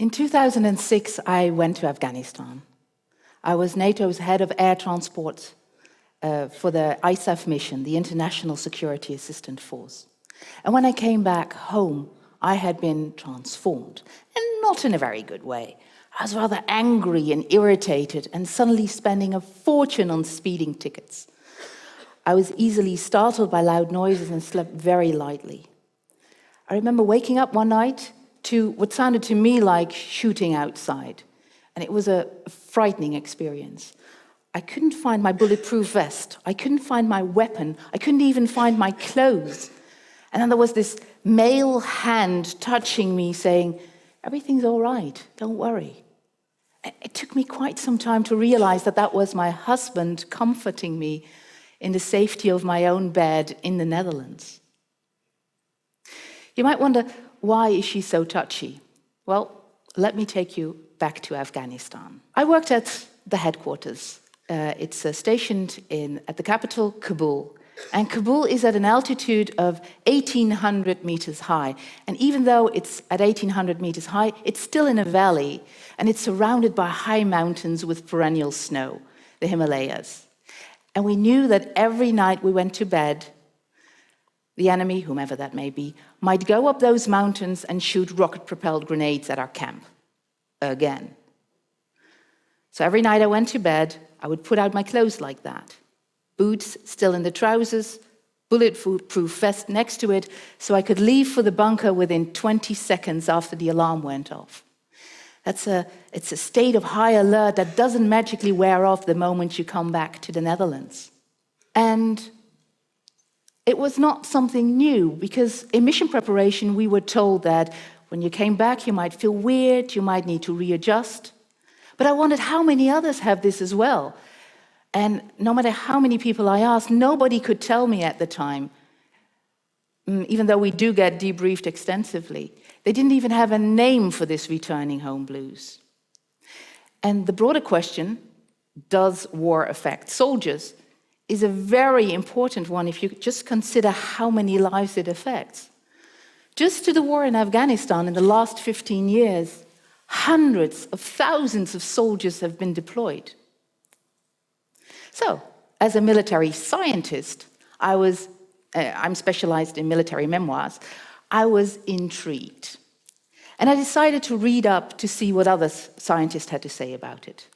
In 2006, I went to Afghanistan. I was NATO's head of air transport for the ISAF mission, the International Security Assistance Force. And when I came back home, I had been transformed, and not in a very good way. I was rather angry and irritated, and suddenly spending a fortune on speeding tickets. I was easily startled by loud noises and slept very lightly. I remember waking up one night to what sounded to me like shooting outside, and it was a frightening experience. I couldn't find my bulletproof vest. I couldn't find my weapon. I couldn't even find my clothes. And then there was this male hand touching me saying, "Everything's all right, don't worry." It took me quite some time to realize that that was my husband comforting me in the safety of my own bed in the Netherlands. You might wonder, why is she so touchy? Well, let me take you back to Afghanistan. I worked at the headquarters. It's stationed at the capital, Kabul. And Kabul is at an altitude of 1,800 meters high. And even though it's at 1,800 meters high, it's still in a valley, and it's surrounded by high mountains with perennial snow, the Himalayas. And we knew that every night we went to bed, the enemy, whomever that may be, might go up those mountains and shoot rocket-propelled grenades at our camp. Again. So every night I went to bed, I would put out my clothes like that. Boots still in the trousers, bulletproof vest next to it, so I could leave for the bunker within 20 seconds after the alarm went off. It's a state of high alert that doesn't magically wear off the moment you come back to the Netherlands. And it was not something new, because in mission preparation we were told that when you came back you might feel weird, you might need to readjust. But I wondered how many others have this as well. And no matter how many people I asked, nobody could tell me at the time, even though we do get debriefed extensively. They didn't even have a name for this returning home blues. And the broader question, does war affect soldiers, is a very important one if you just consider how many lives it affects. Just to the war in Afghanistan in the last 15 years, hundreds of thousands of soldiers have been deployed. So, as a military scientist, I'm specialized in military memoirs, I was intrigued. And I decided to read up to see what other scientists had to say about it.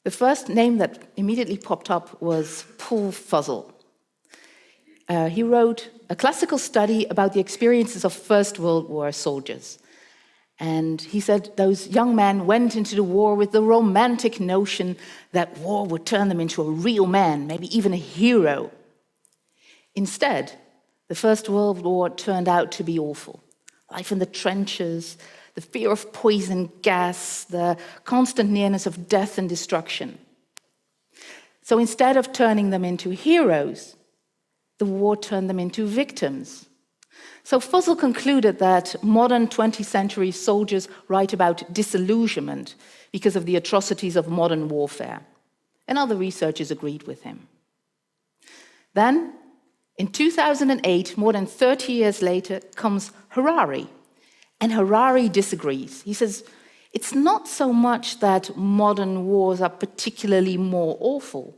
The first name that immediately popped up was Paul Fussell. He wrote a classical study about the experiences of First World War soldiers. And he said those young men went into the war with the romantic notion that war would turn them into a real man, maybe even a hero. Instead, the First World War turned out to be awful. Life in the trenches, the fear of poison gas, the constant nearness of death and destruction. So instead of turning them into heroes, the war turned them into victims. So Fussell concluded that modern 20th century soldiers write about disillusionment because of the atrocities of modern warfare. And other researchers agreed with him. Then, in 2008, more than 30 years later, comes Harari. And Harari disagrees. He says, it's not so much that modern wars are particularly more awful.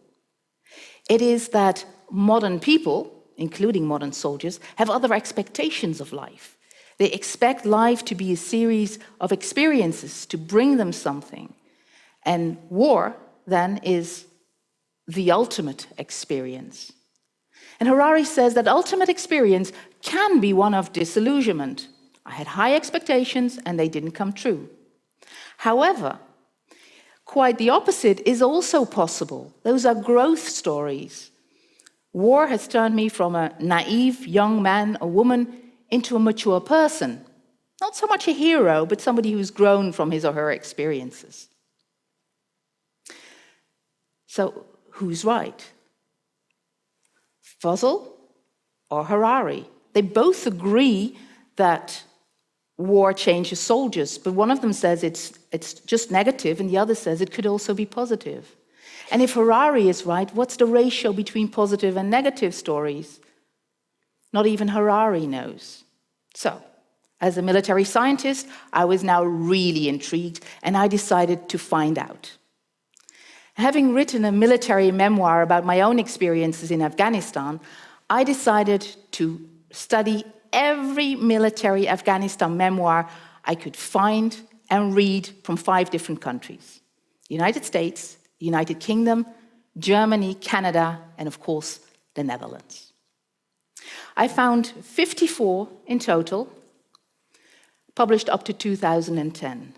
It is that modern people, including modern soldiers, have other expectations of life. They expect life to be a series of experiences to bring them something. And war, then, is the ultimate experience. And Harari says that ultimate experience can be one of disillusionment. I had high expectations and they didn't come true. However, quite the opposite is also possible. Those are growth stories. War has turned me from a naive young man or woman into a mature person. Not so much a hero, but somebody who's grown from his or her experiences. So, who's right? Fussell or Harari? They both agree that war changes soldiers, but one of them says it's just negative, and the other says it could also be positive. And if Harari is right, what's the ratio between positive and negative stories? Not even Harari knows. So, As a military scientist, I was now really intrigued, and I decided to find out. Having written a military memoir about my own experiences in Afghanistan, I decided to study every military Afghanistan memoir I could find and read from 5 different countries: the United States, the United Kingdom, Germany, Canada, and of course, the Netherlands. I found 54 in total, published up to 2010.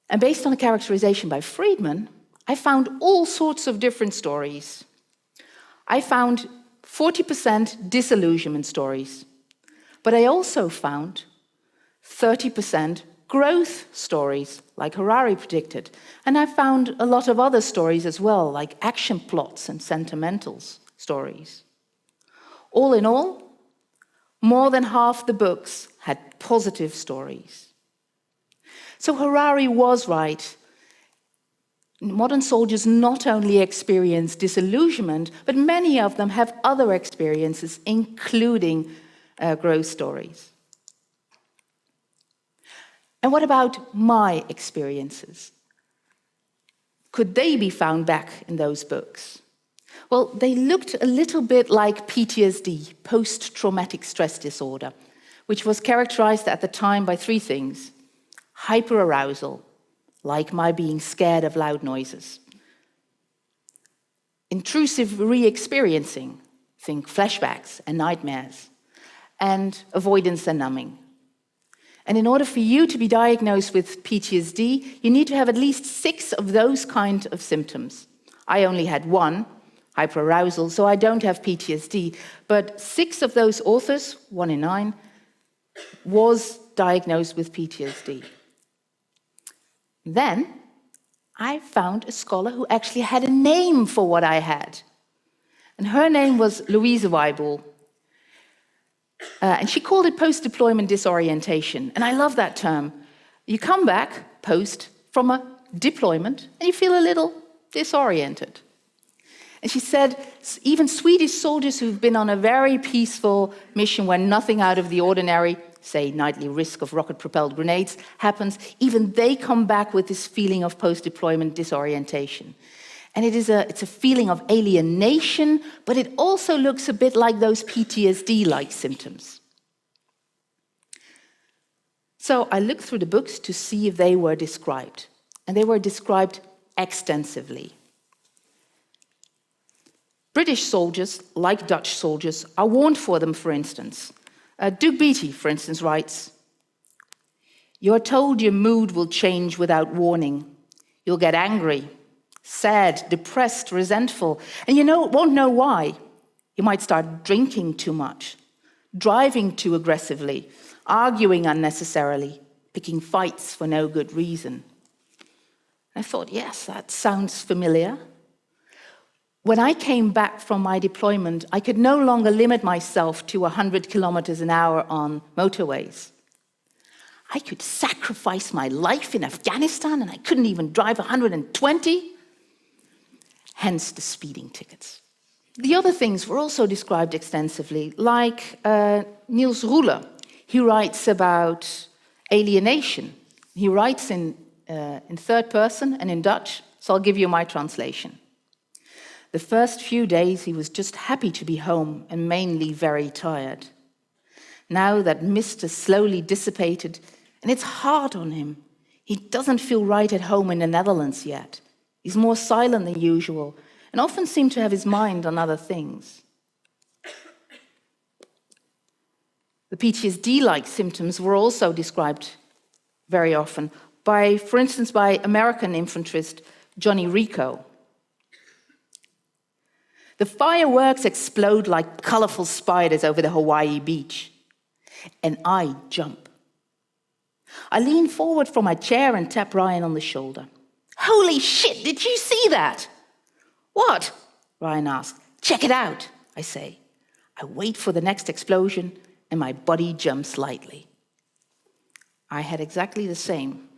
And based on a characterization by Friedman, I found all sorts of different stories. I found 40% disillusionment stories, but I also found 30% growth stories, like Harari predicted. And I found a lot of other stories as well, like action plots and sentimentals stories. All in all, more than half the books had positive stories. So Harari was right. Modern soldiers not only experience disillusionment, but many of them have other experiences, including growth stories. And what about my experiences? Could they be found back in those books? Well, they looked a little bit like PTSD, post-traumatic stress disorder, which was characterized at the time by 3 things: hyperarousal, like my being scared of loud noises; intrusive re-experiencing, think flashbacks and nightmares; and avoidance and numbing. And in order for you to be diagnosed with PTSD, you need to have at least 6 of those kind of symptoms. I only had 1, hyperarousal, so I don't have PTSD, but 6 of those authors, 1 in 9, was diagnosed with PTSD. Then I found a scholar who actually had a name for what I had. And her name was Louise Weibull. And she called it post-deployment disorientation. And I love that term. You come back post from a deployment and you feel a little disoriented. And she said, even Swedish soldiers who've been on a very peaceful mission where nothing out of the ordinary, say nightly risk of rocket-propelled grenades, happens, even they come back with this feeling of post-deployment disorientation. And it's a feeling of alienation, but it also looks a bit like those PTSD-like symptoms. So I looked through the books to see if they were described. And they were described extensively. British soldiers, like Dutch soldiers, are warned for them, for instance. Duke Beatty, for instance, writes, "You are told your mood will change without warning. You'll get angry, sad, depressed, resentful, and you won't know why. You might start drinking too much, driving too aggressively, arguing unnecessarily, picking fights for no good reason." I thought, yes, that sounds familiar. When I came back from my deployment, I could no longer limit myself to 100 kilometers an hour on motorways. I could sacrifice my life in Afghanistan and I couldn't even drive 120. Hence the speeding tickets. The other things were also described extensively, like Niels Roeller. He writes about alienation. He writes in third person and in Dutch, so I'll give you my translation. "The first few days he was just happy to be home and mainly very tired. Now that mist has slowly dissipated and it's hard on him. He doesn't feel right at home in the Netherlands yet. He's more silent than usual and often seems to have his mind on other things." The PTSD-like symptoms were also described very often by, for instance, by American infanterist Johnny Rico. "The fireworks explode like colorful spiders over the Hawaii beach, and I jump. I lean forward from my chair and tap Ryan on the shoulder. 'Holy shit, did you see that?' 'What?' Ryan asks. 'Check it out,' I say. I wait for the next explosion, and my body jumps slightly." I had exactly the same.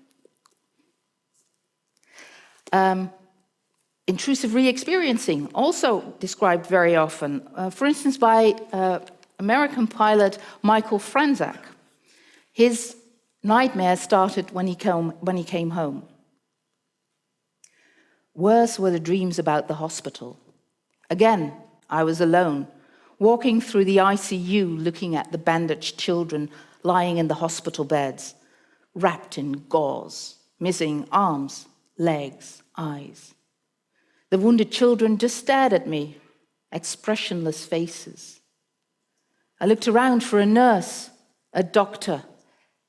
Intrusive re-experiencing, also described very often, for instance by American pilot Michael Franzak. His nightmare started when he came home. Worse were the dreams about the hospital. Again, I was alone, walking through the ICU, looking at the bandaged children lying in the hospital beds, wrapped in gauze, missing arms, legs, eyes. The wounded children just stared at me, expressionless faces. I looked around for a nurse, a doctor,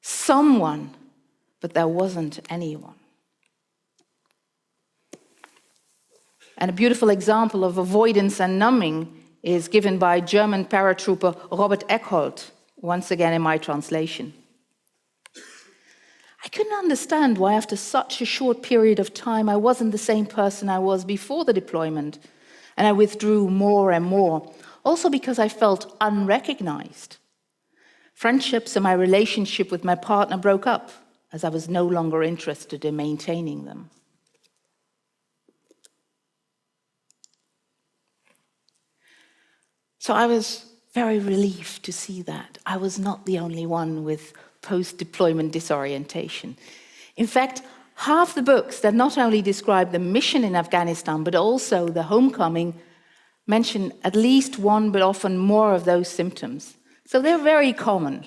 someone, but there wasn't anyone. And a beautiful example of avoidance and numbing is given by German paratrooper Robert Eckholt, once again in my translation. I couldn't understand why after such a short period of time I wasn't the same person I was before the deployment, and I withdrew more and more, also because I felt unrecognized. Friendships and my relationship with my partner broke up, as I was no longer interested in maintaining them. So I was very relieved to see that I was not the only one with post-deployment disorientation. In fact, half the books that not only describe the mission in Afghanistan, but also the homecoming, mention at least one, but often more of those symptoms. So they're very common.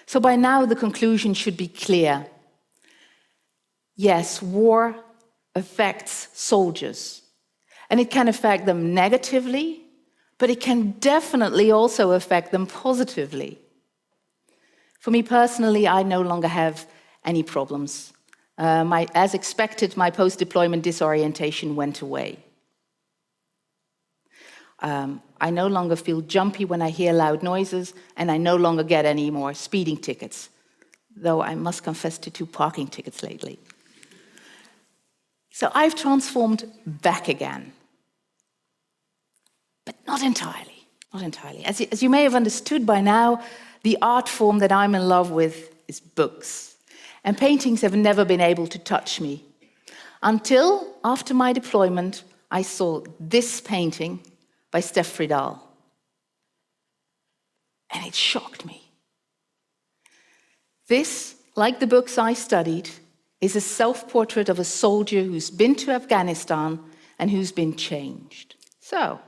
So by now, the conclusion should be clear. Yes, war affects soldiers, and it can affect them negatively, but it can definitely also affect them positively. For me personally, I no longer have any problems. As expected, my post-deployment disorientation went away. I no longer feel jumpy when I hear loud noises, and I no longer get any more speeding tickets, though I must confess to 2 parking tickets lately. So I've transformed back again. But not entirely, not entirely. As you may have understood by now, the art form that I'm in love with is books. And paintings have never been able to touch me. Until, after my deployment, I saw this painting by Steph Friedal. And it shocked me. This, like the books I studied, is a self-portrait of a soldier who's been to Afghanistan and who's been changed. So,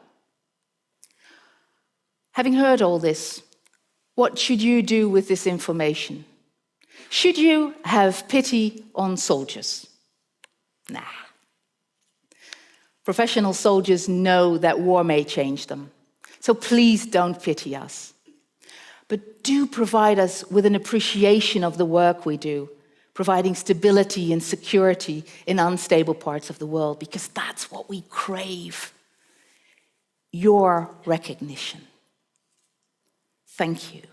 having heard all this, what should you do with this information? Should you have pity on soldiers? Nah. Professional soldiers know that war may change them, so please don't pity us. But do provide us with an appreciation of the work we do, providing stability and security in unstable parts of the world, because that's what we crave. Your recognition. Thank you.